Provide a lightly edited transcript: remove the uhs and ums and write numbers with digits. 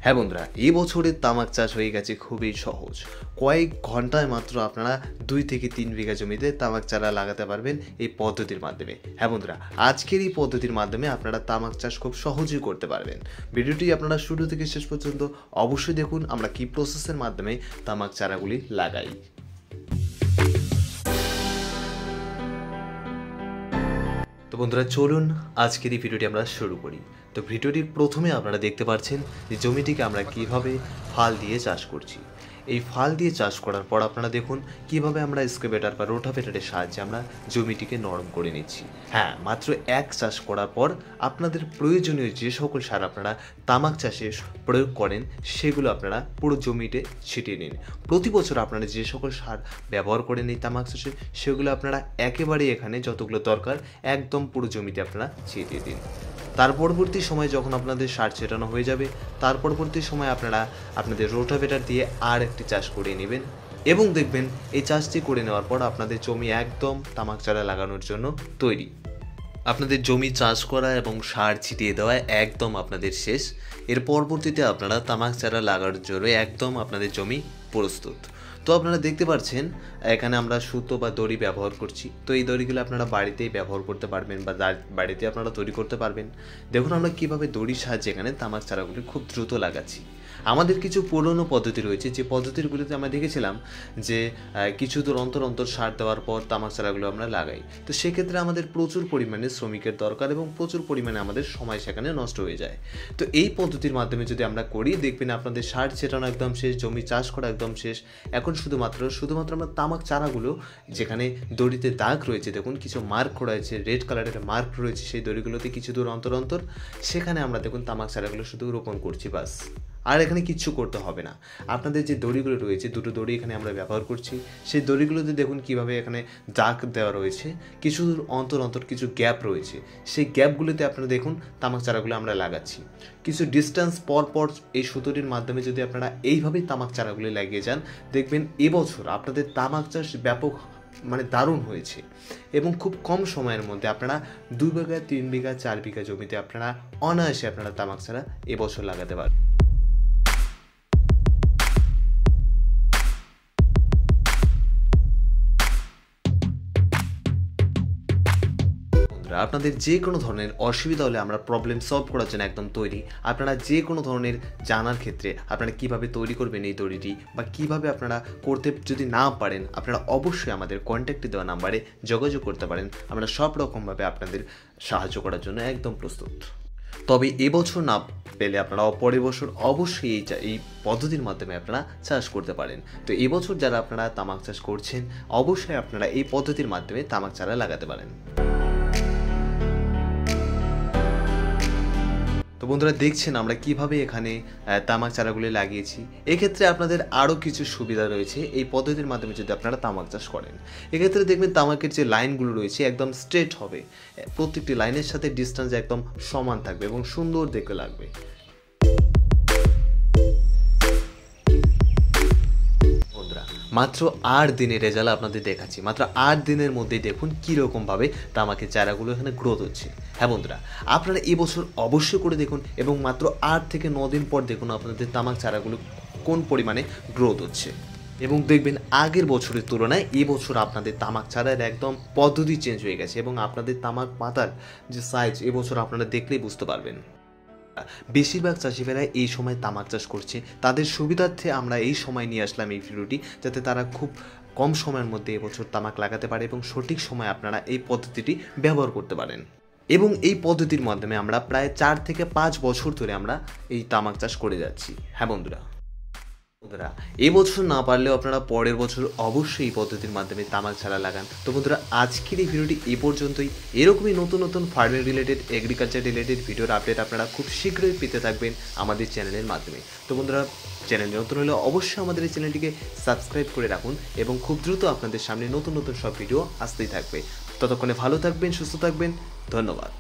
হ্যাঁ বন্ধুরা, এই বছরের তামাক চাষ হয়ে গেছে খুবই সহজ। কয়েক ঘন্টায় মাত্র আপনারা 2 থেকে 3 বিঘা জমিতে তামাক চারা লাগাতে পারবেন এই পদ্ধতির মাধ্যমে। হ্যাঁ বন্ধুরা, আজকের এই পদ্ধতির মাধ্যমে আপনারা তামাক চাষ খুব সহজেই করতে পারবেন। ভিডিওটি আপনারা শুরু থেকে শেষ পর্যন্ত অবশ্যই দেখুন আমরা কি প্রসেসের মাধ্যমে তামাক চারাগুলি লাগাই। তো বন্ধুরা চলুন আজকের এই ভিডিওটি আমরা শুরু করি। তো ভিডিওটির প্রথমে আপনারা দেখতে পাচ্ছেন যে জমিটিকে আমরা কিভাবে ফাল দিয়ে চাষ করছি। এই ফাল দিয়ে চাষ করার পর আপনারা দেখুন কিভাবে আমরা এক্সকাভেটর বা রোটাভেটরের সাহায্যে আমরা জমিটিকে নরম করে নিচ্ছি। হ্যাঁ, মাত্র এক চাষ করার পর আপনাদের প্রয়োজনীয় যে সকল সার আপনারা তামাক চাষে প্রয়োগ করেন সেগুলো আপনারা পুরো জমিতে ছিটিয়ে নিন। প্রতি বছর আপনারা যে সকল সার ব্যবহার করেন এই তামাক চাষে সেগুলো আপনারা একেবারেই এখানে যতগুলো দরকার একদম পুরো জমিতে আপনারা ছিটিয়ে দিন। তার পরবর্তী সময় যখন আপনাদের সার ছেটানো হয়ে যাবে তার পরবর্তী সময় আপনারা আপনাদের রোটাভেটর দিয়ে আর একটি চাষ করে নেবেন এবং দেখবেন এই চাষটি করে নেওয়ার পর আপনাদের জমি একদম তামাক চারা লাগানোর জন্য তৈরি। আপনাদের জমি চাষ করা এবং সার ছিটিয়ে দেওয়া একদম আপনাদের শেষ। এর পরবর্তীতে আপনারা তামাক চারা লাগানোর জন্য একদম আপনাদের জমি প্রস্তুত। তো আপনারা দেখতে পাচ্ছেন এখানে আমরা সুতো বা দড়ি ব্যবহার করছি। তো এই দড়িগুলো আপনারা বাড়িতেই ব্যবহার করতে পারবেন বা বাড়িতে আপনারা তৈরি করতে পারবেন। দেখুন আমরা কীভাবে দড়ির সাহায্যে এখানে তামাক চারাগুলি খুব দ্রুত লাগাচ্ছি। আমাদের কিছু পুরনো পদ্ধতি রয়েছে যে পদ্ধতিগুলিতে আমরা দেখেছিলাম যে কিছু দূর অন্তর অন্তর সার দেওয়ার পর তামাক চারাগুলো আমরা লাগাই। তো সেক্ষেত্রে আমাদের প্রচুর পরিমাণে শ্রমিকের দরকার এবং প্রচুর পরিমাণে আমাদের সময় সেখানে নষ্ট হয়ে যায়। তো এই পদ্ধতির মাধ্যমে যদি আমরা করি দেখবেন আপনাদের সার ছেটানো একদম শেষ, জমি চাষ করা একদম শেষ। এখন শুধুমাত্র আমরা তামাক চারাগুলো যেখানে দড়িতে দাগ রয়েছে, দেখুন কিছু মার্ক রয়েছে, রেড কালারের মার্ক রয়েছে সেই দড়িগুলোতে কিছু দূর অন্তর অন্তর সেখানে আমরা দেখুন তামাক চারাগুলো শুধু রোপণ করছি বাস। আর এখানে কিচ্ছু করতে হবে না। আপনাদের যে দড়িগুলো রয়েছে, দুটো দড়ি এখানে আমরা ব্যবহার করছি, সেই দড়িগুলোতে দেখুন কিভাবে এখানে দাগ দেওয়া রয়েছে, কিছু দূর অন্তর অন্তর কিছু গ্যাপ রয়েছে, সেই গ্যাপগুলোতে আপনারা দেখুন তামাক চারাগুলো আমরা লাগাচ্ছি। কিছু ডিস্টেন্স পর পর এই সুতোটির মাধ্যমে যদি আপনারা এইভাবেই তামাক চারাগুলি লাগিয়ে যান দেখবেন এবছর আপনাদের তামাক চাষ ব্যাপক দারুণ হয়েছে এবং খুব কম সময়ের মধ্যে আপনারা 2 বিঘা 3 বিঘা 4 বিঘা জমিতে আপনারা অনায়াসে আপনারা তামাক চারা এবছর লাগাতে পারবেন। আপনাদের যে কোনো ধরনের অসুবিধা হলে আমরা প্রবলেম সলভ করার জন্য একদম তৈরি। আপনারা যে কোনো ধরনের জানার ক্ষেত্রে আপনারা কিভাবে তৈরি করবেন এই দড়িটি বা কিভাবে আপনারা করতে যদি না পারেন আপনারা অবশ্যই আমাদের কন্ট্যাক্টে দেওয়া নাম্বারে যোগাযোগ করতে পারেন। আমরা সব রকমভাবে আপনাদের সাহায্য করার জন্য একদম প্রস্তুত। তবে এবছর না পেলে আপনারা পরের বছর অবশ্যই এই পদ্ধতির মাধ্যমে আপনারা চাষ করতে পারেন। তো এবছর যারা আপনারা তামাক চাষ করছেন অবশ্যই আপনারা এই পদ্ধতির মাধ্যমে তামাক চারা লাগাতে পারেন। তো বন্ধুরা দেখছেন আমরা কিভাবে এখানে তামাক চারাগুলি লাগিয়েছি। এক্ষেত্রে আপনাদের আরও কিছু সুবিধা রয়েছে এই পদ্ধতির মাধ্যমে যদি আপনারা তামাক চাষ করেন। এক্ষেত্রে দেখবেন তামাকের যে লাইনগুলো রয়েছে একদম স্ট্রেট হবে, প্রত্যেকটি লাইনের সাথে ডিস্টেন্স একদম সমান থাকবে এবং সুন্দর দেখতে লাগবে। মাত্র 8 দিনের রেজাল্ট আপনাদের দেখাচ্ছি। মাত্র 8 দিনের মধ্যেই দেখুন কীরকমভাবে তামাকের চারাগুলো এখানে গ্রোথ হচ্ছে। হ্যাঁ বন্ধুরা, আপনারা এবছর অবশ্যই করে দেখুন এবং মাত্র 8 থেকে 9 দিন পর দেখুন আপনাদের তামাক চারাগুলো কোন পরিমাণে গ্রোথ হচ্ছে এবং দেখবেন আগের বছরের তুলনায় এবছর আপনাদের তামাক চারার একদম পদ্ধতি চেঞ্জ হয়ে গেছে এবং আপনাদের তামাক পাতার যে সাইজ এবছর আপনারা দেখলেই বুঝতে পারবেন। বেশিরভাগ চাষিভাইরা এই সময় তামাক চাষ করছে, তাদের সুবিধার্থে আমরা এই সময় নিয়ে আসলাম এই ভিডিওটি যাতে তারা খুব কম সময়ের মধ্যে এবছর তামাক লাগাতে পারে এবং সঠিক সময় আপনারা এই পদ্ধতিটি ব্যবহার করতে পারেন। এবং এই পদ্ধতির মাধ্যমে আমরা প্রায় 4 থেকে 5 বছর ধরে আমরা এই তামাক চাষ করে যাচ্ছি। হ্যাঁ বন্ধুরা, এবছর না পারলেও আপনারা পরের বছর অবশ্যই এই পদ্ধতির মাধ্যমে তামাক চারা লাগান। তো বন্ধুরা আজকের এই ভিডিওটি এ পর্যন্তই। এরকমই নতুন নতুন ফার্মিং রিলেটেড, এগ্রিকালচার রিলেটেড ভিডিওর আপডেট আপনারা খুব শীঘ্রই পেতে থাকবেন আমাদের চ্যানেলের মাধ্যমে। তো বন্ধুরা চ্যানেলে নতুন হলে অবশ্যই আমাদের এই চ্যানেলটিকে সাবস্ক্রাইব করে রাখুন এবং খুব দ্রুত আপনাদের সামনে নতুন নতুন সব ভিডিও আসতেই থাকবে। ততক্ষণে ভালো থাকবেন, সুস্থ থাকবেন। ধন্যবাদ।